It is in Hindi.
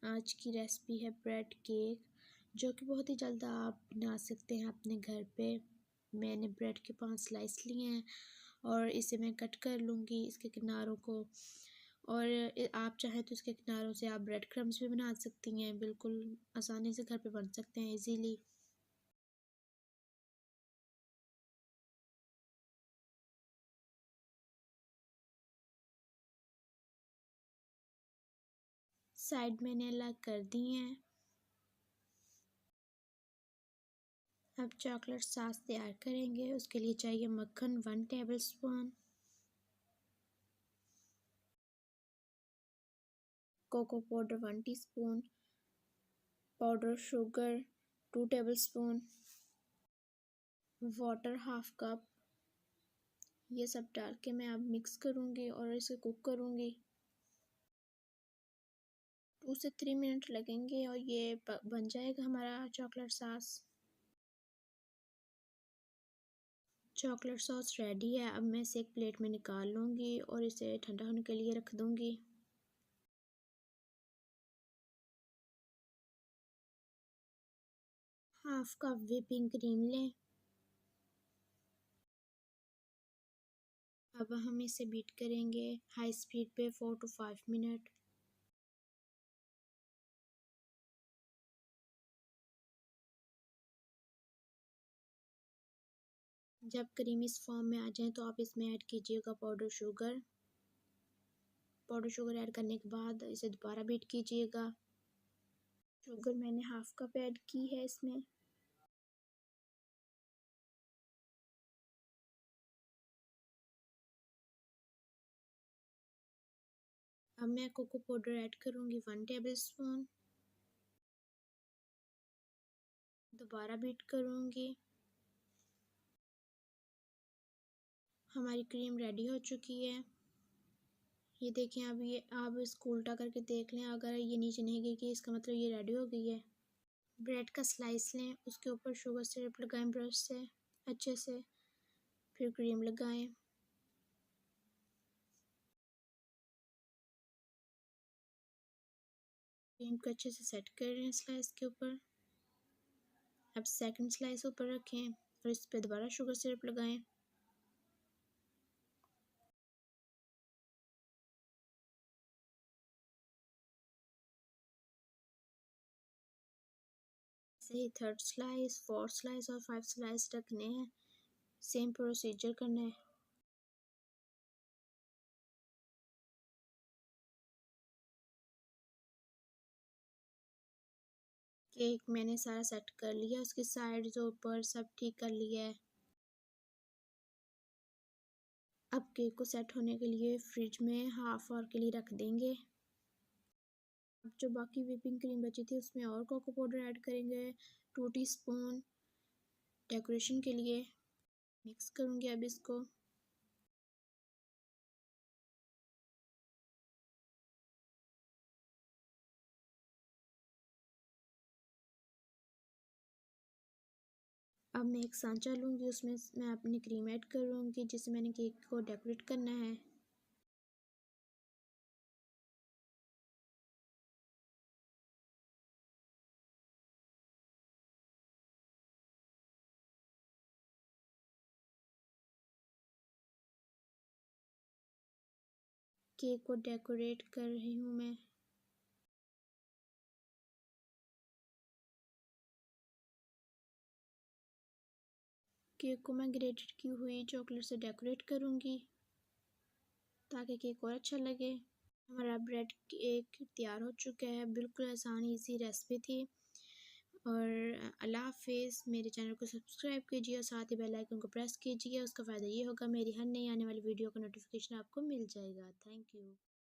आज की रेसिपी है ब्रेड केक, जो कि बहुत ही जल्द आप बना सकते हैं अपने घर पे। मैंने ब्रेड के 5 स्लाइस लिए हैं और इसे मैं कट कर लूँगी इसके किनारों को। और आप चाहें तो इसके किनारों से आप ब्रेड क्रम्स भी बना सकती हैं, बिल्कुल आसानी से घर पे बन सकते हैं इजीली। साइड मैंने अलग कर दी हैं। अब चॉकलेट सॉस तैयार करेंगे। उसके लिए चाहिए मक्खन 1 tablespoon, cocoa powder 1 teaspoon, powder sugar 2 tablespoon, water half cup. ये सब डाल के मैं अब मिक्स करूँगी और इसे कुक करूँगी। 2 से 3 मिनट लगेंगे और ये बन जाएगा हमारा chocolate sauce. Chocolate sauce ready है। अब मैं इसे एक प्लेट में निकाल लूँगी और इसे ठंडा होने के लिए रख दूँगी। हाफ कप व्हिपिंग क्रीम लें। अब हम इसे बीट करेंगे हाई स्पीड पे 4 to 5 मिनट। जब क्रीम इस फॉर्म में आ जाए तो आप इसमें ऐड कीजिएगा powder sugar. Powder sugar add करने के बाद इसे दोबारा बीट कीजिएगा। शुगर मैंने हाफ कप ऐड की है इसमें। अब मैं कोको पाउडर ऐड करूँगी 1 टेबलस्पून। दोबारा बीट करूँगी। हमारी क्रीम रेडी हो चुकी है। ये देखें, अब ये आप इसको उल्टा करके देख लें, अगर ये नीचे नहीं गिर गई इसका मतलब ये रेडी हो गई है। ब्रेड का स्लाइस लें, उसके ऊपर शुगर सिरप लगाएं ब्रश से अच्छे से, फिर क्रीम लगाएं। क्रीम को अच्छे से सेट कर लें स्लाइस के ऊपर। अब सेकंड स्लाइस ऊपर रखें और इस पर दोबारा शुगर सिरप लगाएं। ऐसे ही थर्ड स्लाइस, फोर्थ स्लाइस और 5 स्लाइस रखने हैं। सेम प्रोसीजर करना है। केक मैंने सारा सेट कर लिया, उसकी साइड्स ऊपर सब ठीक कर लिया है। अब केक को सेट होने के लिए फ्रिज में हाफ आवर के लिए रख देंगे। अब जो बाकी व्हिपिंग क्रीम बची थी उसमें और कोको पाउडर ऐड करेंगे 2 टीस्पून डेकोरेशन के लिए। मिक्स करूँगी अब इसको। अब मैं एक सांचा लूँगी, उसमें मैं अपनी क्रीम ऐड करूँगी जिससे मैंने केक को डेकोरेट करना है। केक को डेकोरेट कर रही हूँ मैं। केक को मैं ग्रेटेड की हुई चॉकलेट से डेकोरेट करूँगी ताकि केक और अच्छा लगे। हमारा ब्रेड केक तैयार हो चुका है। बिल्कुल आसान इजी रेसिपी थी। और अल्लाह हाफिज़। मेरे चैनल को सब्सक्राइब कीजिए और साथ ही बेल आइकन को प्रेस कीजिए। उसका फ़ायदा ये होगा मेरी हर नई आने वाली वीडियो का नोटिफिकेशन आपको मिल जाएगा। Thank you.